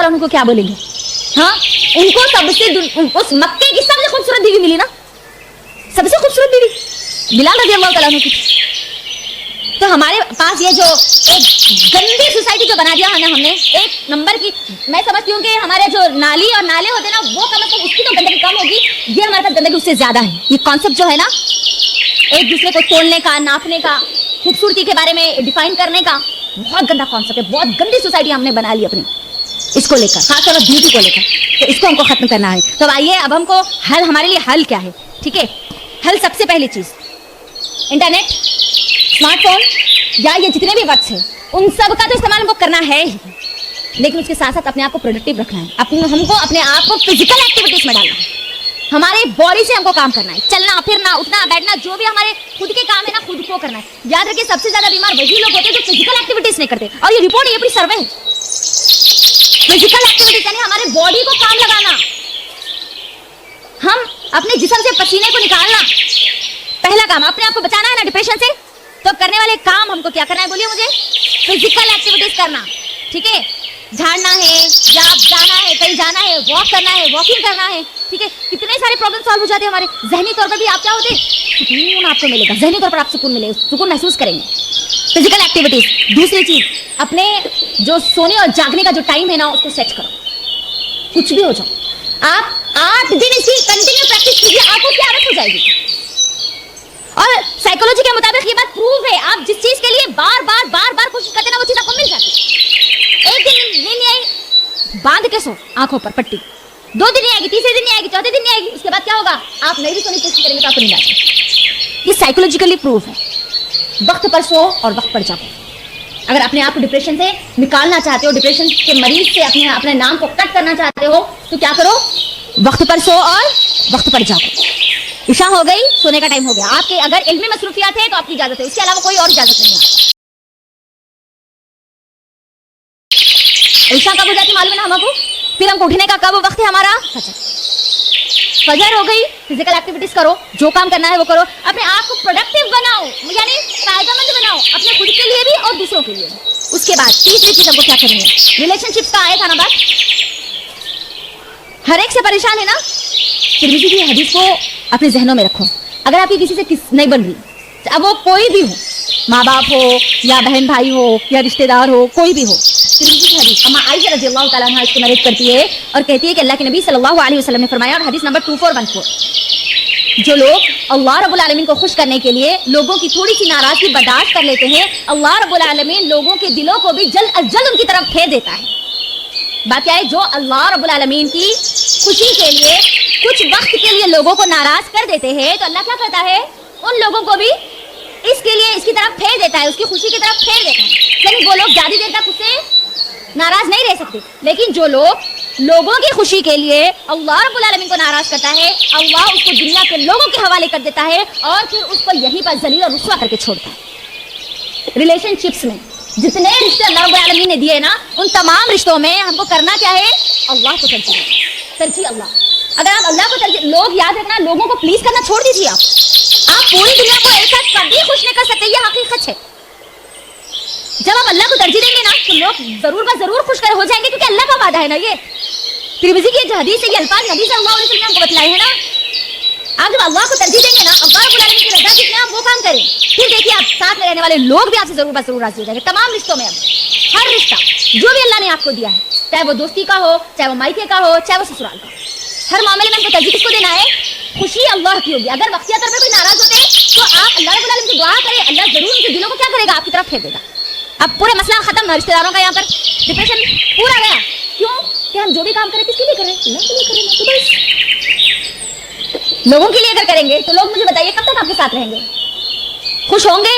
عنہ کو کیا بولیں گے؟ ہاں ان کو اس مکے کی سب سے خوبصورت بیوی ملی نا, سب سے خوبصورت بیوی بلال رضی اللہ تعالیٰ عنہ کی. تو ہمارے پاس یہ جو ایک گندی سوسائٹی جو بنا دیا ہے نا ہم نے, ایک نمبر کی, میں سمجھتی ہوں کہ ہمارے جو نالی اور نالے ہوتے ہیں نا وہ کم از کم اس کی تو گندگی کم ہوگی, یہ ہمارے پاس گندگی اس سے زیادہ ہے. یہ کانسیپٹ جو ہے نا ایک دوسرے کو تولنے کا, ناپنے کا, خوبصورتی کے بارے میں ڈیفائن کرنے کا, بہت گندا کانسیپٹ ہے. بہت گندی سوسائٹی ہم نے بنا لی اپنی اس کو لے کر, خاص طور پر بیوٹی کو لے کر. تو اس کو ہم کو ختم کرنا ہے. تو آئیے اب ہم کو حل, ہمارے لیے حل کیا ہے؟ ٹھیک ہے, حل سب سے پہلی چیز انٹرنیٹ, اسمارٹ فون یا یہ جتنے بھی وقت ہیں ان سب کا تو استعمال ہم کو کرنا ہے ہی, لیکن اس کے ساتھ ساتھ اپنے آپ کو پروڈکٹیو رکھنا ہے. ہم کو اپنے آپ کو فزیکل ایکٹیویٹیز میں ڈالنا ہے. ہمارے باڈی سے ہم کو کام کرنا ہے, چلنا پھرنا اٹھنا بیٹھنا, جو بھی ہمارے خود کے کام ہے نا خود کو کرنا ہے. یاد رکھیے سب سے زیادہ بیمار وہی لوگ ہوتے ہیں جو فزیکل ایکٹیویٹیز نہیں کرتے. اور یہ رپورٹ, یہ پوری سروے ہے. فزیکل ایکٹیویٹیز یعنی ہمارے باڈی کو کام لگانا, ہم اپنے جسم سے پسینے کو نکالنا. پہلا کام اپنے آپ کو بچانا ہے نا ڈپریشن سے, تو کرنے والے کام ہم کو کیا کرنا ہے بولیے مجھے؟ فزیکل ایکٹیویٹیز کرنا. ٹھیک ہے, جھاڑنا ہے یا جانا ہے کہیں جانا ہے, واک کرنا ہے, واکنگ کرنا ہے. ٹھیک ہے, کتنے سارے پرابلم سالو ہو جاتے ہیں ہمارے. ذہنی طور پر بھی آپ کیا ہوتے ہیں, سکون آپ کو ملے گا, ذہنی طور پر آپ سکون ملے گا, سکون محسوس کریں گے. Physical activities. دوسری چیز, اپنے جو سونے اور جاگنے کا جو ٹائم ہے نا اس کو سیٹ کرو. کچھ بھی ہو جاؤ, آپ 8 دن اس کی کنٹینیو پریکٹس کیجیے, آپ کو کیا عادت ہو جائے گی. اور سائیکولوجی کے مطابق یہ بات پروف ہے, آپ جس چیز کے لیے بار بار کوشش کرتے ہیں نا وہ چیز آپ کو مل جاتی ہے. ایک دن نہیں آئی, باندھ کے سو آنکھوں پر پٹی, 2 دن نہیں آئے گی, تیسرے دن نہیں آئے گی, چوتھے دن نہیں آئے گی, اس کے بعد کیا ہوگا, آپ نہیں بھی سونے کی کوشش کریں گے تو آپ کو نہیں آتی. یہ سائیکولوجیکلی پروف ہے. وقت پر سو اور وقت پر جاگو. اگر اپنے آپ کو ڈپریشن سے نکالنا چاہتے ہو, ڈپریشن کے مریض سے اپنے نام کو کٹ کرنا چاہتے ہو, تو کیا کرو, وقت پر سو اور وقت پر جاگو. عشاء ہو گئی, سونے کا ٹائم ہو گیا. آپ کے اگر علمی مصروفیات ہے تو آپ کی اجازت ہے, اس کے علاوہ کوئی اور اجازت نہیں ہے. عشاء کب ہو جاتی معلوم ہے نا ہم کو, پھر ہم کو اٹھنے کا کب وقت ہے ہمارا, فجر ہو گئی. فزیکل ایکٹیویٹیز کرو, جو کام کرنا ہے وہ کرو, اپنے آپ کو پروڈکٹیو بناؤ, یعنی فائدہ مند بناؤ, اپنے خود کے لیے بھی اور دوسروں کے لیے بھی. اس کے بعد تیسری چیز ہم کو کیا کرنی ہے, ریلیشن شپس کا آیا تھا نا بات. ہر ایک سے پریشان ہے نا, ترمذی کی حدیث کو اپنے ذہنوں میں رکھو. اگر آپ کی کسی سے نہیں بن رہی, اب وہ کوئی بھی ہو, ماں باپ ہو یا بہن بھائی ہو یا رشتہ دار ہو, کوئی بھی ہو, ترمذی کی حدیث اما عائشہ رضی اللہ تعالیٰ عنہا اس کو نریٹ کرتی ہے اور کہتی ہے کہ اللہ کے نبی صلی اللہ علیہ وسلم نے فرمایا, اور حدیث نمبر 2414, جو لوگ اللہ رب العالمین کو خوش کرنے کے لیے لوگوں کی تھوڑی سی ناراضگی برداشت کر لیتے ہیں, اللہ رب العالمین لوگوں کے دلوں کو بھی جلد از جلد ان کی طرف پھیر دیتا ہے. بات کیا ہے, جو اللہ رب العالمین کی خوشی کے لیے کچھ وقت کے لیے لوگوں کو ناراض کر دیتے ہیں, تو اللہ کیا کرتا ہے, ان لوگوں کو بھی اس کے لیے اس کی طرف پھیر دیتا ہے, اس کی خوشی کی طرف پھیر دیتا ہے. یعنی وہ لوگ زیادہ دیر تک اس سے ناراض نہیں رہ سکتے, لیکن جو لوگ لوگوں کی خوشی کے لیے اللہ رب العالمین کو ناراض کرتا ہے, اللہ اس کو دنیا کے لوگوں کے حوالے کر دیتا ہے اور پھر اس کو یہیں پر ذلیل اور رسوا کر کے چھوڑتا ہے. ریلیشن شپس میں جتنے رشتے اللہ رب العالمین نے دیے نا, ان تمام رشتوں میں ہم کو کرنا کیا ہے, اللہ کو ترجیح اللہ. اگر آپ اللہ کو ترجیح, لوگ یاد رکھنا, لوگوں کو پلیز کرنا چھوڑ دیجیے. آپ پوری دنیا کو ایک ساتھ کبھی خوش نہیں کر سکتے, یہ حقیقت ہے. جب ہم اللہ کو ترجیح دیں گے نا تو لوگ ضرور ضرور خوش کر ہو جائیں گے, کیونکہ اللہ کا وعدہ ہے نا. یہ ترمذی کی جو حدیث ہے, یہ الفاظ نبی صلی اللہ علیہ وسلم نے ہم کو بتلائے ہیں نا. آپ جب اللہ کو ترجیح دیں گے نا, اللہ رب العالمین کی رضا جتنے آپ وہ کام کریں, پھر دیکھیے آپ ساتھ میں رہنے والے لوگ بھی آپ سے ضرور راضی ہو جائیں گے. تمام رشتوں میں, اب ہر رشتہ جو بھی اللہ نے آپ کو دیا ہے, چاہے وہ دوستی کا ہو, چاہے وہ مائکے کا ہو, چاہے وہ سسرال کا ہو, ہر معاملے میں ہم کو ترجیح کس کو دینا ہے, خوشی اللہ کی ہوگی. اگر وقتیہ طور پر کوئی ناراض ہوتے ہیں تو آپ اللہ رب العالمین سے دعا کریں, اللہ ضرور ان کے دلوں کو کیا کرے گا, آپ کی طرف پھیر دے گا. اب پورے مسئلہ ختم, رشتہ داروں کا یہاں پر ڈپریشن پورا گیا. کیوں کہ ہم جو بھی کام کریں کس کے لیے کریں, اللہ کے لیے کریں. تو بس لوگوں کے لیے اگر کریں گے تو لوگ مجھے بتائیے کب تک آپ کے ساتھ رہیں گے, خوش ہوں گے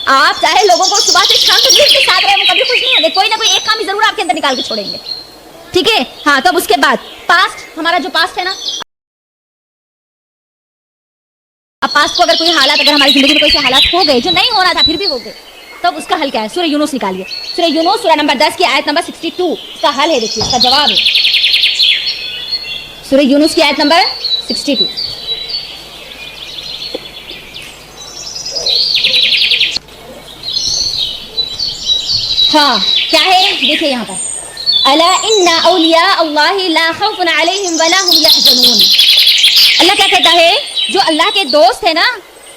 آپ؟ چاہے لوگوں کو صبح سے شام تک کے ساتھ رہیں, وہ کبھی خوش نہیں ہوں گے. کوئی نہ کوئی ایک کام ضرور آپ کے اندر نکال کے چھوڑیں گے. ٹھیک ہے, ہاں. تب اس کے بعد پاسٹ, ہمارا جو پاسٹ ہے نا, اب پاسٹ کو اگر کوئی حالات, اگر ہماری زندگی میں کوئی سے حالات ہو گئے جو نہیں ہونا تھا پھر بھی ہو گئے, تب اس کا حل کیا ہے, سورہ یونس نکالیے. سورہ یونس سورہ نمبر 10 کی آیت نمبر 62, اس کا حل ہے. دیکھیے اس کا جواب ہے سورہ یونس کی آیت نمبر 62. ہاں کیا ہے, دیکھیے یہاں پر الا ان اولیاء اللہ لا خوف علیہم ولا هم یحزنون. اللہ کیا کہتا ہے؟ جو اللہ کے دوست ہیں نا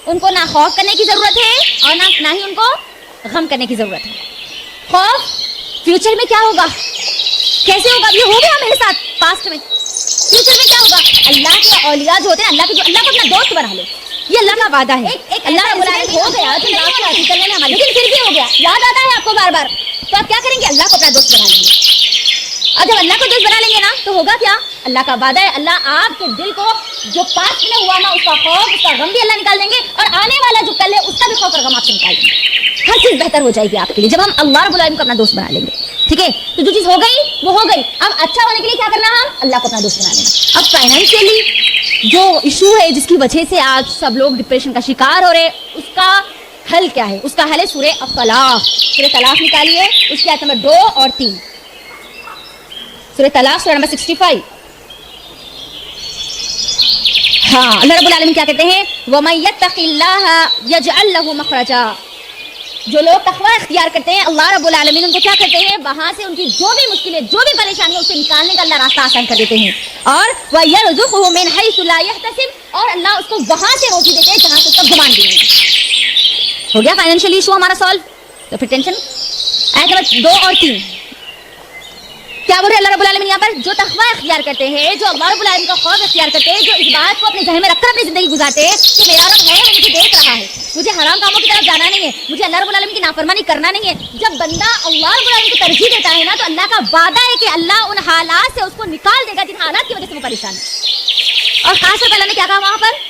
ان کو نہ خوف کرنے کی ضرورت ہے اور نہ ہی ان کو غم کرنے کی ضرورت ہے. خوف فیوچر میں کیا ہوگا، کیسے ہوگا، یہ ہو گیا میرے ساتھ پاسٹ میں. فیوچر میں کیا ہوگا؟ اللہ کے اولیاء جو ہوتے ہیں اللہ کو اپنا دوست بنا لو، یہ اللہ کا وعدہ ہے. اللہ کا بلایا ہو گیا تو کرنے میں ہمارے، لیکن پھر بھی ہو گیا، یاد آتا ہے آپ کو بار بار، تو آپ کیا کریں گے؟ اللہ کو اپنا دوست بنا لیں گے. اور جب اللہ کو دوست بنا لیں گے نا تو ہوگا کیا؟ اللہ کا وعدہ ہے اللہ آپ کے دل کو جو پاسٹ میں ہوا نا اس کا خوف اس کا غم بھی اللہ نکال دیں گے، اور آنے والا جو کل ہے اس کا بھی خوف اور غم آپ سے نکال دیں گے. ہر چیز بہتر ہو جائے گی آپ کے لیے جب ہم اللہ رب العالمین کو اپنا دوست بنا لیں گے. ٹھیک ہے، تو جو چیز ہو گئی وہ ہو گئی. اب اچھا ہونے کے لیے کیا کرنا ہے؟ ہم اللہ کو اپنا دوست بنا لینا. اب فائنینشیلی جو ایشو ہے جس کی وجہ سے آج سب لوگ ڈپریشن کا شکار ہو رہے، اس کا حل کیا ہے؟ اس کا حل ہے سورہ الطلاق. سورہ طلاق نکالیے، اس کی آیت نمبر 2 اور 3. سورہ طلاق سورہ نمبر 65. ہاں، اللہ رب العالمین کیا کہتے ہیں؟ وَمَن يَتَّقِ اللَّهَ يَجْعَل لَّهُ مَخْرَجًا. جو لوگ تقوی اختیار کرتے ہیں اللہ رب العالمین ان کو کیا کرتے ہیں؟ وہاں سے ان کی جو بھی مشکلیں جو بھی پریشانی ہے اسے نکالنے کا اللہ راستہ آسان کر دیتے ہیں. اور وَيَرْزُقْهُ مِنْ حَيْثُ لَا يَحْتَسِبْ، اور اللہ اس کو وہاں سے روزی دیتے ہیں جہاں سے اس کا گمان بھی نہیں. ہو گیا فائنینشیل ایشو ہمارا سالو. تو پھر ٹینشن. آیت نمبر 2 اور 3 کیا بول رہے اللہ رب العالمین یہاں پر؟ جو تقوی اختیار کرتے ہیں، جو اللہ رب العالمین کا خوف اختیار کرتے ہیں، جو اس بات کو اپنے ذہن میں رکھ کر اپنی زندگی گزارتے ہیں کہ میرا رب ہے، وہ مجھے دیکھ رہا ہے، مجھے حرام کاموں کی طرف جانا نہیں ہے، مجھے اللہ رب العالمین کی نافرمانی کرنا نہیں ہے. جب بندہ اللہ رب العالمین کو ترجیح دیتا ہے نا تو اللہ کا وعدہ ہے کہ اللہ ان حالات سے اس کو نکال دے گا جن حالات کی وجہ سے وہ پریشان ہے. اور خاص طور پر اللہ نے کیا کہا وہاں پر؟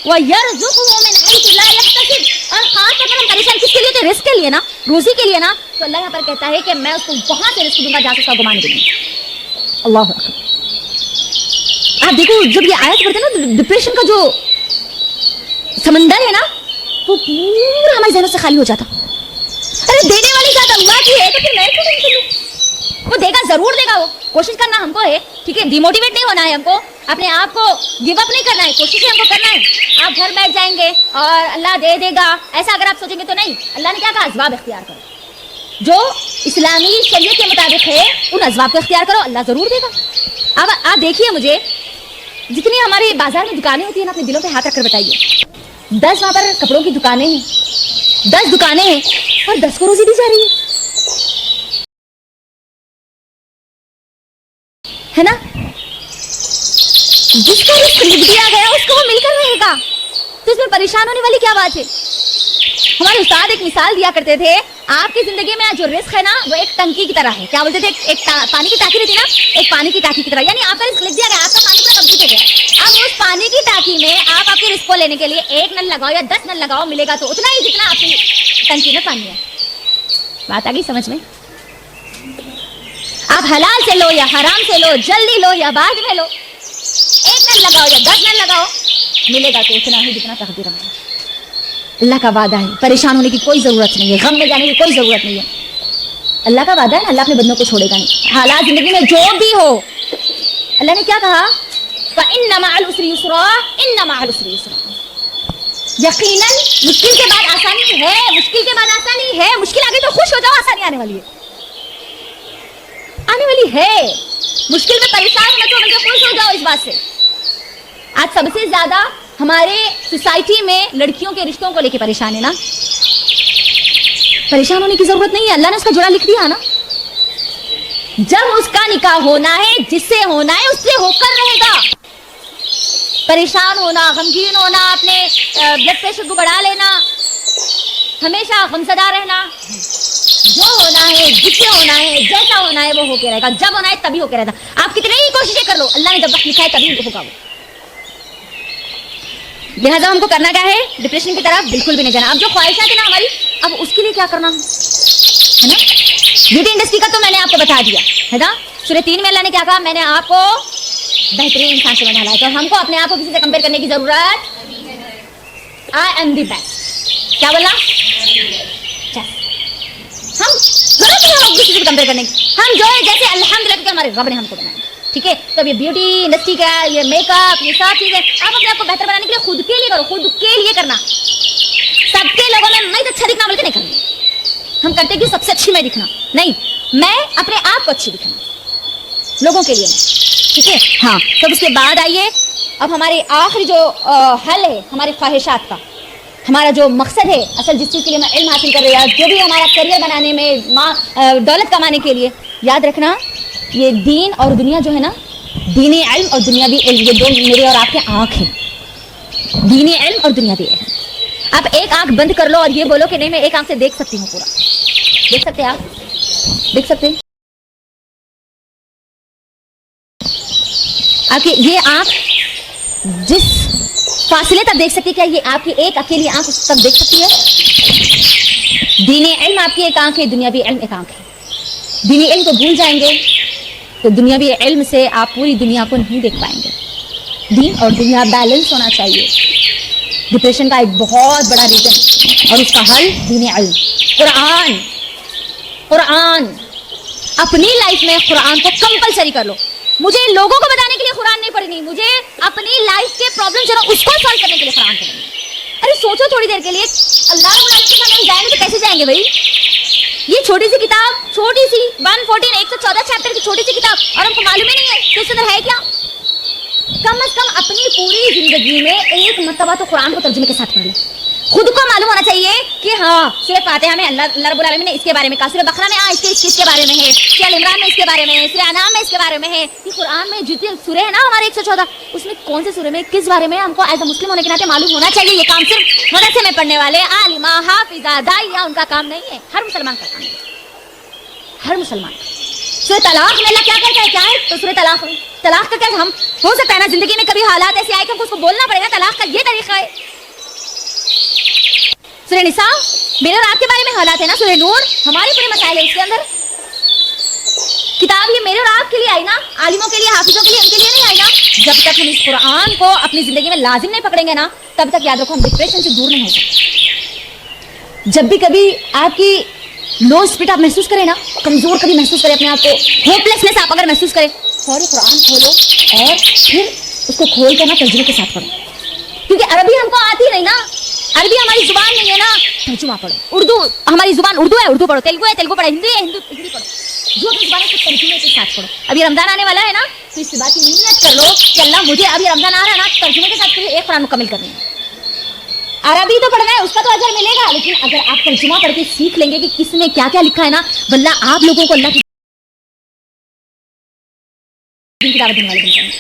وَيَرْزُقْهُ مِنْ حَيْثُ لَا يَحْتَسِبْ. اور خاص طور پر ہم پریشان کس کے لیے تھے؟ رزق کے لیے نا، روزی کے لیے نا. تو اللہ یہاں پر کہتا ہے کہ میں اس کو وہاں سے رزق دوں گا جہاں سے اس کا گمان نہیں. اللہ اکبر. آپ دیکھو جب یہ آیت پڑھتے ہیں نا تو ڈپریشن کا جو سمندر ہے نا وہ پورا ہمارے ذہنوں سے خالی ہو جاتا. ارے دینے والی ذات اللہ کی ہے تو پھر میں کیوں ٹینشن لوں؟ وہ دے گا، ضرور دے گا. وہ کوشش کرنا ہم کو ہے. ٹھیک ہے، ڈیموٹیویٹ نہیں ہونا ہے ہم کو، اپنے آپ کو گیو اپ نہیں کرنا ہے، کوشش ہم کو کرنا ہے. آپ گھر بیٹھ جائیں گے اور اللہ دے دے گا ایسا اگر آپ سوچیں گے تو نہیں. اللہ نے کیا کہا؟ اسباب اختیار کرو، جو اسلامی شریعت کے مطابق ہے ان اسباب کو اختیار کرو، اللہ ضرور دے گا. اب آپ دیکھیے مجھے جتنی ہمارے بازار میں دکانیں ہوتی ہیں نا اپنے دلوں پہ ہاتھ رکھ کر بتائیے 10 وہاں پر کپڑوں کی دکانیں ہیں، 10 دکانیں ہیں اور 10 کو روزی دی جا رہی ہے نا. جس کا رزق لکھ دیا گیا اس کو وہ مل کر رہے گا، تو اس میں پریشان ہونے والی کیا بات ہے؟ ہمارے استاد ایک مثال دیا کرتے تھے، آپ کی زندگی میں جو رزق ہے نا وہ ایک ٹنکی کی طرح ہے. کیا بولتے تھے؟ ایک پانی کی ٹانکی رہتی نا، ایک پانی کی ٹانکی کی طرح. یعنی آپ کا رزق لکھ دیا گیا، آپ کا پانی پورا کمپلیٹ ہو گیا. اب اس پانی کی ٹانکی میں آپ کے رزق کو لینے کے لیے 1 نل لگاؤ یا 10 نل لگاؤ، ملے گا تو اتنا ہی جتنا آپ کی ٹنکی میں پانی ہے. بات آ گئی سمجھ میں؟ آپ حلال سے لو یا حرام سے لو، جلدی لو یا بعد میں لو، 1 نل لگاؤ یا 10 نل لگاؤ، ملے گا تو اتنا ہی جتنا تقدیر میں. اللہ کا وعدہ ہے، پریشان ہونے کی کوئی ضرورت نہیں ہے، غم میں جانے کی کوئی ضرورت نہیں ہے. اللہ کا وعدہ ہے نا، اللہ اپنے بندوں کو چھوڑے گا نہیں. حالات زندگی میں جو بھی ہو، اللہ نے کیا کہا؟ فَإِنَّ مَعَ الْعُسْرِ يُسْرًا إِنَّ مَعَ الْعُسْرِ يُسْرًا. یقیناً مشکل کے بعد آسانی ہے، مشکل کے بعد آسانی ہے. مشکل آگے تو خوش ہو جاؤ، آسانی آنے والی ہے، آنے والی ہے. مشکل میں پریشان مت ہو بلکہ خوش ہو جاؤ اس بات سے. آج سب سے زیادہ ہمارے سوسائٹی میں لڑکیوں کے رشتوں کو لے کے پریشان ہے نا. پریشان ہونے کی ضرورت نہیں ہے، اللہ نے اس کا جوڑا لکھ دیا نا. جب اس کا نکاح ہونا ہے، جس سے ہونا ہے اس سے ہو کر رہے گا. پریشان ہونا، غمگین ہونا، اپنے بلڈ پریشر کو بڑھا لینا، ہمیشہ غمزدہ رہنا، جو ہونا ہے، جس سے ہونا ہے، جیسا ہونا ہے وہ ہو کے رہے گا. جب ہونا ہے تبھی ہو کے رہتا. آپ کتنی ہی کوششیں کر لو، اللہ نے جب وقت لکھا ہے تبھی ہوگا وہ. لہٰذا ہم کو کرنا کیا ہے؟ ڈپریشن کی طرف بالکل بھی نہیں جانا. اب جو خواہشات ہیں نا ہماری، اب اس کے لیے کیا کرنا ہے نا. بیوٹی انڈسٹری کا تو میں نے آپ کو بتا دیا ہے نا. سورہ 3 میں اللہ نے کیا کہا؟ میں نے آپ کو بہترین انسان سے بنا لایا. تو ہم کو اپنے آپ کو کسی سے کمپیئر کرنے کی ضرورت. I am the best. کیا بولا؟ ہم ضرورت نہیں ہے کسی سے کمپیئر کرنے کی. ہم جو ہے جیسے الحمدللہ کہ ہمارے رب نے ہم کو بنایا. ٹھیک ہے، تو یہ بیوٹی انڈسٹری کا، یہ میک اپ، یہ سب چیزیں آپ اپنے آپ کو بہتر بنانے کے لیے خود کے لیے کرو، خود کے لیے کرنا. سب کے لوگوں میں میں اچھا دکھنا بلکہ نہیں کرنا. ہم کرتے کہ سب سے اچھی میں دکھنا نہیں، میں اپنے آپ کو اچھی دکھنا. لوگوں کے لیے, ٹھیک ہے. ہاں, تو اس کے بعد آئیے اب ہمارے آخری جو حل ہے ہمارے خواہشات کا, ہمارا جو مقصد ہے اصل جس چیز کے لیے میں علم حاصل کر رہی ہوں, جو بھی ہمارا کریئر بنانے میں, دولت کمانے کے لیے, یاد رکھنا یہ دین اور دنیا جو ہے نا, دینی علم اور دنیاوی علم, یہ دو میرے اور آپ کے آنکھ ہیں. دینی علم اور دنیاوی علم. آپ ایک آنکھ بند کر لو اور یہ بولو کہ نہیں میں ایک آنکھ سے دیکھ سکتی ہوں پورا. دیکھ سکتے ہیں آپ؟ دیکھ سکتے ہیں آپ کی یہ آنکھ جس فاصلے تک دیکھ سکتی, کیا یہ آپ کی ایک اکیلی آنکھ اس تک دیکھ سکتی ہے؟ دینی علم آپ کی ایک آنکھ ہے, دنیاوی علم ایک آنکھ ہے. دینی علم کو بھول جائیں گے تو دنیاوی علم سے آپ پوری دنیا کو نہیں دیکھ پائیں گے. دین اور دنیا بیلنس ہونا چاہیے. ڈپریشن کا ایک بہت بڑا ریزن اور اس کا حل دین علم. قرآن اپنی لائف میں قرآن کو کمپلسری کر لو. مجھے لوگوں کو بتانے کے لیے قرآن نہیں پڑھنی, مجھے اپنی لائف کے پرابلم جو ہے اس کو سالو کرنے کے لیے قرآن پڑھنی. ارے سوچو تھوڑی دیر کے لیے, اللہ کے سامنے جائیں گے تو کیسے جائیں گے بھائی؟ یہ چھوٹی سی کتاب, چھوٹی سی 114 چیپٹر کی چھوٹی سی کتاب, اور ہم کو معلوم ہی نہیں ہے کہ اس کے اندر ہے کیا. کم از کم اپنی پوری زندگی میں ایک مرتبہ تو قرآن کو ترجمے کے ساتھ پڑھ لیں. خود کو معلوم ہونا چاہیے کہ ہاں سورہ فاتحہ میں اللہ رب العالمین نے اس کے بارے میں کہا, سورہ بقرہ میں اس کے بارے میں ہے, سورہ عمران میں اس کے بارے میں ہے, سورہ انعام میں اس کے بارے میں ہے. یہ قرآن میں جتنے سورے ہیں نا ہمارے 114, اس میں کون سے سورے میں کس بارے میں ہم کو ایز اے مسلم ہونے کے ناطے معلوم ہونا چاہیے. یہ کام صرف مدرسے میں پڑھنے والے عالمہ, حافظہ, داعیہ ان کا کام نہیں ہے, ہر مسلمان کا کام ہے. ہر مسلمان. سورہ طلاق میں اللہ کیا کہتا ہے, کیا ہے تو سورہ طلاق کا کیا, ہم ہو سکتا ہے نا زندگی میں کبھی حالات ایسے آئے کہ ہم کو اس کو بولنا پڑے گا. طلاق کا یہ طریقہ ہے. سورہ نساء میرے اور آپ کے بارے میں حالات ہے نا. سورہ نور ہمارے پورے مسائل ہے اس کے اندر. کتاب یہ میرے اور آپ کے لیے آئی نا, عالموں کے لیے, حافظوں کے لیے, ان کے لیے نہیں آئی نا. جب تک ہم اس قرآن کو اپنی زندگی میں لازم نہیں پکڑیں گے نا, تب تک یاد رکھو ہم ڈپریشن سے دور نہیں ہو سکتے. جب بھی کبھی آپ کی لو اسپرٹ آپ محسوس کریں نا, کمزور کبھی محسوس کریں اپنے آپ کو, ہوپلیسنس آپ اگر محسوس کریں, فوری قرآن کھولو اور پھر اس کو کھول کر نا ترجمے کے ساتھ پڑھو. کیونکہ عربی ہم کو آتی نہیں نا, عربی ہماری زبان نہیں ہے نا, ترجمہ پڑھو. اردو ہماری زبان اردو ہے, اردو پڑھو. تیلگو ہے, تیلگو پڑھو. ہندی ہے, ہندی پڑھو. جو اپنی زبان ہے اس ترجمے کے ساتھ پڑھو. ابھی رمضان آنے والا ہے نا, تو اس بات کی نیت کر لو کہ اللہ مجھے ابھی رمضان آ رہا ہے نا, ترجمے کے ساتھ ایک قرآن مکمل کرنی ہے. عربی تو پڑھنا ہے, اس کا تو اجر ملے گا, لیکن اگر آپ ترجمہ پڑھ کے سیکھ لیں گے کہ کس میں کیا کیا لکھا ہے نا, واللہ آپ لوگوں کو اللہ کی دعوت دینے والے بن جائیں گے.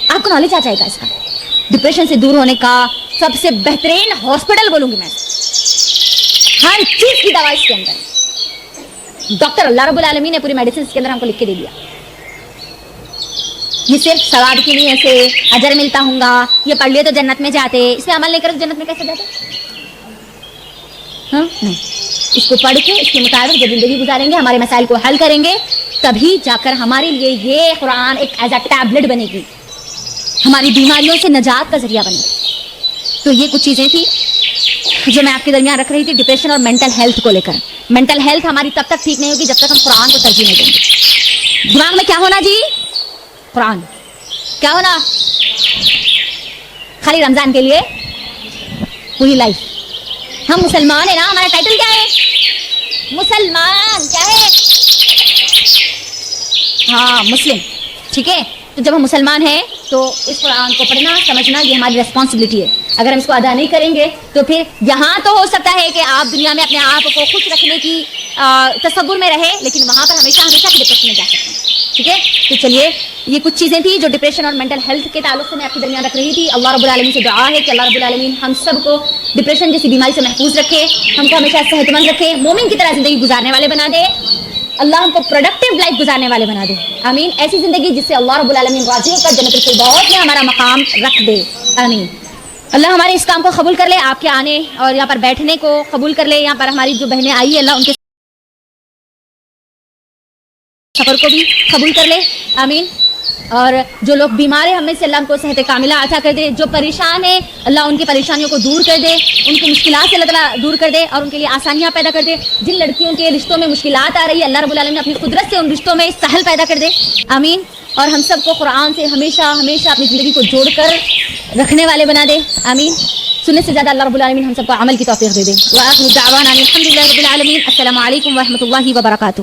آپ کو نالج آ جائے گا اس کا. ڈپریشن سے دور ہونے کا سب سے بہترین ہاسپٹل بولوں گی میں, ہر چیز کی دوا اس کے اندر. ڈاکٹر اللہ رب العالمین نے پوری میڈیسن اس کے اندر ہم کو لکھ کے دے دیا. یہ صرف ثواب کے لیے ایسے اجر ملتا ہوں گا, یہ پڑھ لیے تو جنت میں جاتے, اس پہ عمل نہیں کرو تو جنت میں کیسے جاتے؟ ہاں نہیں, اس کو پڑھ کے اس کے مطابق جب زندگی گزاریں گے, ہمارے مسائل کو حل کریں گے, تبھی جا کر ہمارے لیے یہ قرآن ایک ایز اے ٹیبلٹ بنے گی, ہماری بیماریوں سے نجات کا ذریعہ بنے گی. تو یہ کچھ چیزیں تھیں جو میں آپ کے درمیان رکھ رہی تھی ڈپریشن اور مینٹل ہیلتھ کو لے کر. مینٹل ہیلتھ ہماری تب تک ٹھیک نہیں ہوگی جب تک ہم قرآن کو ترجیح نہیں دیں گے. دماغ میں کیا ہونا جی؟ قرآن. کیا ہونا؟ خالی رمضان کے لیے پوری لائف. ہم مسلمان ہیں نا, ہمارا ٹائٹل کیا ہے؟ مسلمان. کیا ہے؟ ہاں مسلم. ٹھیک ہے, تو جب ہم مسلمان ہیں تو اس قرآن کو پڑھنا سمجھنا یہ ہماری ریسپانسبلٹی ہے. اگر ہم اس کو ادا نہیں کریں گے تو پھر یہاں تو ہو سکتا ہے کہ آپ دنیا میں اپنے آپ کو خوش رکھنے کی تصور میں رہے, لیکن وہاں پر ہمیشہ کی ڈپریشن میں جا سکتے ہیں. ٹھیک ہے, تو چلیے یہ کچھ چیزیں تھیں جو ڈپریشن اور مینٹل ہیلتھ کے تعلق سے میں آپ کے درمیان رکھ رہی تھی. اللہ رب العالمین سے دعا ہے کہ اللہ رب العالمین ہم سب کو ڈپریشن جیسی بیماری سے محفوظ رکھے, ہم کو ہمیشہ صحت مند رکھے, مومن کی طرح زندگی گزارنے والے بنا دے. اللہ ہم کو پروڈکٹیو لائف گزارنے والے بنا دے. آمین. ایسی زندگی جس سے اللہ رب العالمین راضی ہو کر جنت الفردوس میں ہمارا مقام رکھ دے. آمین. اللہ ہمارے اس کام کو قبول کر لے, آپ کے آنے اور یہاں پر بیٹھنے کو قبول کر لے. یہاں پر ہماری جو بہنیں آئی ہیں اللہ ان کے سفر کو بھی قبول کر لے. آمین. اور جو لوگ بیمار ہیں ہم میں سے اللہ ان کو صحت کاملہ عطا کر دے. جو پریشان ہیں اللہ ان کی پریشانیوں کو دور کر دے, ان کی مشکلات سے اللہ تعالیٰ دور کر دے اور ان کے لیے آسانیاں پیدا کر دے. جن لڑکیوں کے رشتوں میں مشکلات آ رہی ہے اللہ رب العالمین اپنی قدرت سے ان رشتوں میں سہل پیدا کر دے. آمین. اور ہم سب کو قرآن سے ہمیشہ ہمیشہ اپنی زندگی کو جوڑ کر رکھنے والے بنا دے. آمین. سننے سے زیادہ اللہ رب العالمین ہم سب کو عمل کی توفیق دے دے. وآخر دعوانا الحمد للہ رب العالمین. السلام علیکم ورحمۃ اللہ وبرکاتہ.